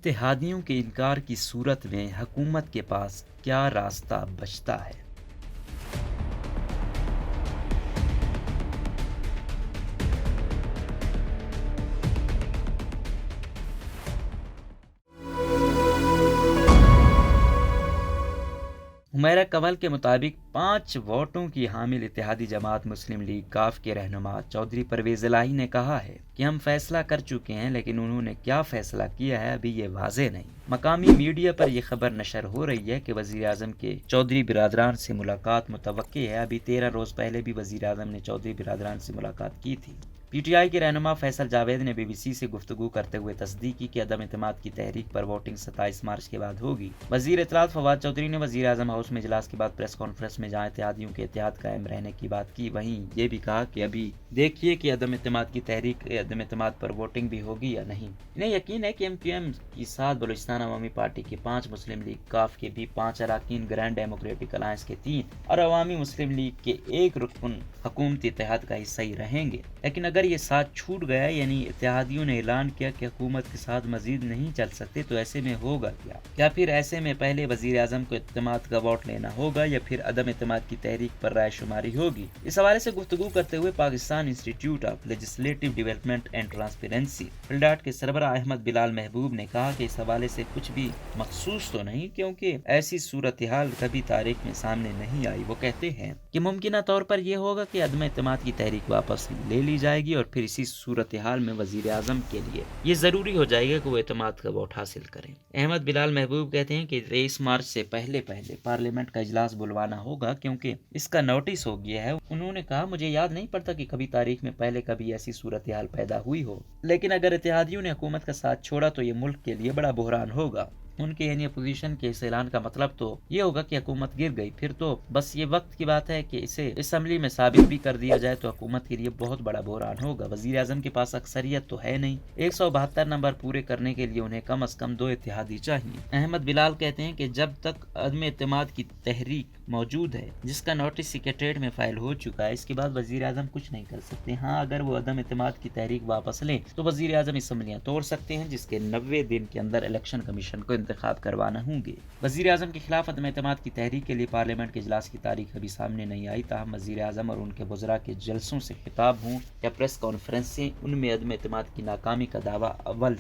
اتحادیوں کے انکار کی صورت میں حکومت کے پاس کیا راستہ بچتا ہے؟ حمیرہ کنول کے مطابق 5 ووٹوں کی حامل اتحادی جماعت مسلم لیگ کاف کے رہنما چودھری پرویز الہی نے کہا ہے کہ ہم فیصلہ کر چکے ہیں، لیکن انہوں نے کیا فیصلہ کیا ہے ابھی یہ واضح نہیں۔ مقامی میڈیا پر یہ خبر نشر ہو رہی ہے کہ وزیر اعظم کے چودھری برادران سے ملاقات متوقع ہے۔ ابھی 13 روز پہلے بھی وزیر اعظم نے چودھری برادران سے ملاقات کی تھی۔ پی ٹی آئی کے رہنما فیصل جاوید نے بی بی سی سے گفتگو کرتے ہوئے تصدیق کی کہ عدم اعتماد کی تحریک پر ووٹنگ 27 مارچ کے بعد ہوگی۔ وزیر اطلاعات فواد چودھری نے وزیر اعظم ہاؤس میں اجلاس کے بعد پریس کانفرنس میں جہاں اتحادیوں کے اتحاد قائم رہنے کی بات کی، وہیں یہ بھی کہا کہ ابھی دیکھیے کہ عدم اعتماد کی تحریک عدم اعتماد پر ووٹنگ بھی ہوگی یا نہیں۔ انہیں یقین ہے کہ ایم کیو ایم کی 7 بلوچستان عوامی پارٹی کے 5 مسلم لیگ کاف کے بھی 5 اراکین، گرینڈ ڈیموکریٹک الائنس کے 3 اور عوامی مسلم لیگ کے 1 رکن حکومتی اتحاد کا حصہ ہی رہیں گے۔ لیکن اگر یہ ساتھ چھوٹ گیا، یعنی اتحادیوں نے اعلان کیا کہ حکومت کے ساتھ مزید نہیں چل سکتے، تو ایسے میں ہوگا کیا پھر ایسے میں پہلے وزیر اعظم کو اعتماد کا ووٹ لینا ہوگا یا پھر عدم اعتماد کی تحریک پر رائے شماری ہوگی؟ اس حوالے سے گفتگو کرتے ہوئے Pakistan institute of legislative development and transparency PILDAT کے سربراہ احمد بلال محبوب نے کہا کہ اس حوالے سے کچھ بھی مخصوص تو نہیں، کیونکہ ایسی صورتحال کبھی تاریخ میں سامنے نہیں آئی۔ وہ کہتے ہیں کہ ممکنہ طور پر یہ ہوگا کہ عدم اعتماد کی تحریک واپس لے لی جائے گی اور پھر اسی صورتحال میں وزیر اعظم کے لیے یہ ضروری ہو جائے گا کہ وہ اعتماد کا ووٹ حاصل کریں۔ احمد بلال محبوب کہتے ہیں کہ 23 مارچ سے پہلے پارلیمنٹ کا اجلاس بلوانا ہوگا، کیونکہ اس کا نوٹس ہو گیا ہے۔ انہوں نے کہا، مجھے یاد نہیں پڑتا کہ کبھی تاریخ میں پہلے کبھی ایسی صورتحال پیدا ہوئی ہو، لیکن اگر اتحادیوں نے حکومت کا ساتھ چھوڑا تو یہ ملک کے لیے بڑا بحران ہوگا۔ ان کے یعنی اپوزیشن کے اس اعلان کا مطلب تو یہ ہوگا کہ حکومت گر گئی، پھر تو بس یہ وقت کی بات ہے کہ اسے اسمبلی میں ثابت بھی کر دیا جائے تو حکومت کے لیے بہت بڑا بحران ہوگا۔ وزیر اعظم کے پاس اکثریت تو ہے نہیں، 172 نمبر پورے کرنے کے لیے انہیں کم از کم 2 اتحادی چاہیے۔ احمد بلال کہتے ہیں کہ جب تک عدم اعتماد کی تحریک موجود ہے، جس کا نوٹس سیکریٹریٹ میں فائل ہو چکا ہے، اس کے بعد وزیر اعظم کچھ نہیں کر سکتے۔ ہاں، اگر وہ عدم اعتماد کی تحریک واپس لیں تو وزیر اعظم اسمبلیاں توڑ سکتے ہیں، جس کے 90 دن کے اندر الیکشن کمیشن کو انتخاب کروانا ہوں گے۔ وزیر اعظم کے خلاف عدم اعتماد کی تحریک کے لیے پارلیمنٹ کے اجلاس کی تاریخ ابھی سامنے نہیں آئی، تاہم وزیر اعظم اور ان کے وزراء کے جلسوں سے خطاب ہوں یا پریس کانفرنسیں، ان میں عدم اعتماد کی ناکامی کا دعویٰ اول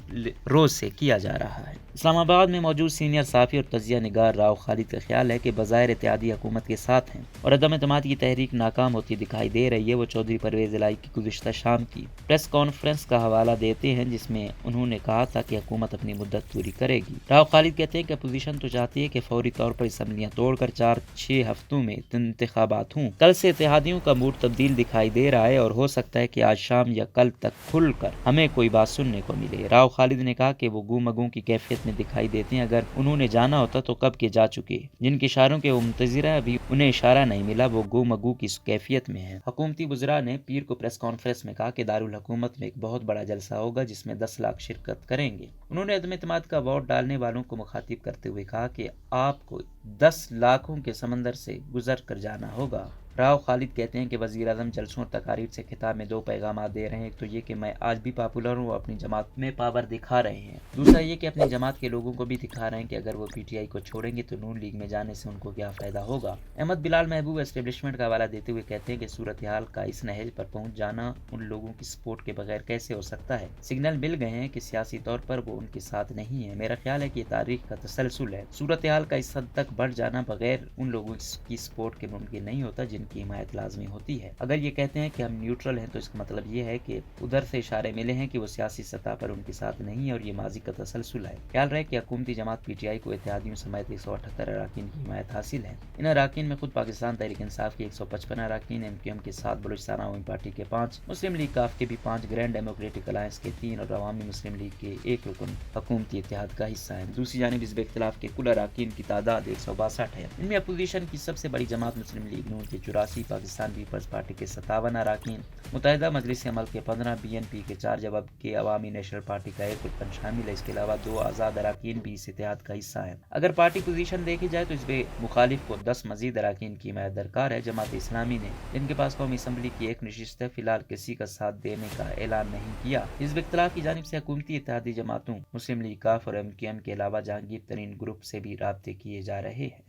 روز سے کیا جا رہا ہے۔ اسلام آباد میں موجود سینئر صحافی اور تجزیہ نگار راؤ خالد کا خیال ہے کہ بظاہر اتحادی حکومت کے ساتھ ہیں اور عدم اعتماد کی تحریک ناکام ہوتی دکھائی دے رہی ہے۔ وہ چودھری پرویز الہی کی گزشتہ شام کی پریس کانفرنس کا حوالہ دیتے ہیں، جس میں انہوں نے کہا تھا کہ حکومت اپنی مدت پوری کرے گی۔ راؤ خالد کہتے ہیں کہ اپوزیشن تو چاہتی ہے کہ فوری طور پر اسمبلیاں توڑ کر 4-6 ہفتوں میں انتخابات ہوں۔ کل سے اتحادیوں کا موڈ تبدیل دکھائی دے رہا ہے اور ہو سکتا ہے کہ آج شام یا کل تک کھل کر ہمیں کوئی بات سننے کو ملے۔ راؤ خالد نے کہا کہ وہ گو مگوں کی کیفیت میں دکھائی دیتے ہیں، اگر انہوں نے جانا ہوتا تو کب کے جا چکے۔ جن کے اشاروں کے وہ منتظر ہیں، ابھی انہیں اشارہ نہیں ملا، وہ گو مگو کی کیفیت میں ہیں۔ حکومتی وزراء نے پیر کو پریس کانفرنس میں کہا کہ دارالحکومت میں ایک بہت بڑا جلسہ ہوگا جس میں 10 لاکھ شرکت کریں گے۔ انہوں نے عدم اعتماد کا ووٹ ڈالنے والوں کو مخاطب کرتے ہوئے کہا کہ آپ کو 10 لاکھوں کے سمندر سے گزر کر جانا ہوگا۔ راؤ خالد کہتے ہیں کہ وزیر اعظم جلسوں اور تقاریر سے خطاب میں 2 پیغامات دے رہے ہیں، ایک تو یہ کہ میں آج بھی پاپولر ہوں اور اپنی جماعت میں پاور دکھا رہے ہیں، دوسرا یہ کہ اپنی جماعت کے لوگوں کو بھی دکھا رہے ہیں کہ اگر وہ پی ٹی آئی کو چھوڑیں گے تو نون لیگ میں جانے سے ان کو کیا فائدہ ہوگا۔ احمد بلال محبوب اسٹیبلشمنٹ کا حوالہ دیتے ہوئے کہتے ہیں کہ صورتحال کا اس نہج پر پہنچ جانا ان لوگوں کی سپورٹ کے بغیر کیسے ہو سکتا ہے؟ سگنل مل گئے ہیں کہ سیاسی طور پر وہ ان کے ساتھ نہیں ہے۔ میرا خیال ہے کہ یہ تاریخ کا تسلسل ہے۔ صورتحال کا اس حد تک بڑھ جانا بغیر ان لوگوں کی سپورٹ کے ممکن نہیں ہوتا جن کی حمایت لازمی ہوتی ہے۔ اگر یہ کہتے ہیں کہ ہم نیوٹرل ہیں تو اس کا مطلب یہ ہے کہ ادھر سے اشارے ملے ہیں کہ وہ سیاسی سطح پر ان کے ساتھ نہیں ہے اور یہ ماضی کا تسلسل ہے۔ خیال رہے کہ حکومتی جماعت پی ٹی آئی کو اتحادیوں سمیت 178 اراکین کی حمایت حاصل ہے۔ ان اراکین میں خود پاکستان تحریک انصاف کے 155 اراکین، ایم کیو ایم کے 7 بلوچستان عوامی پارٹی کے 5، مسلم لیگ کاف کے بھی 5، گرینڈ ڈیموکریٹک الائنس کے 3 اور عوامی مسلم لیگ کے 1 رکن حکومتی اتحاد کا حصہ ہیں۔ دوسری جانب حزب اختلاف کے کل اراکین کی تعداد 162 ہے۔ ان میں اپوزیشن کی سب سے بڑی جماعت مسلم لیگ نون کے 84 پاکستان پیپلز پارٹی کے 57 اراکین، متحدہ مجلس عمل کے 15، BNP کے 4 جب کہ عوامی نیشنل پارٹی کا 1 رکن شامل ہے۔ اس کے علاوہ 2 آزاد اراکین بھی اس اتحاد کا حصہ ہیں۔ اگر پارٹی پوزیشن دیکھی جائے تو اس میں مخالف کو 10 مزید اراکین کی حمایت درکار ہے۔ جماعت اسلامی نے جن کے پاس قومی اسمبلی کی 1 نشست ہے، فی الحال کسی کا ساتھ دینے کا اعلان نہیں کیا۔ حزب اختلاف کی جانب سے حکومتی اتحادی جماعتوں مسلم لیگ کاف اور MQM کے علاوہ جہانگیر ترین گروپ سے بھی رابطے کیے جا رہے ہیں۔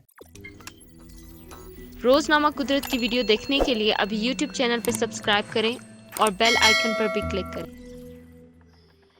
روزنامہ قدرت کی ویڈیو دیکھنے کے لیے ابھی YouTube چینل پر سبسکرائب کریں اور بیل آئیکن پر بھی کلک کریں۔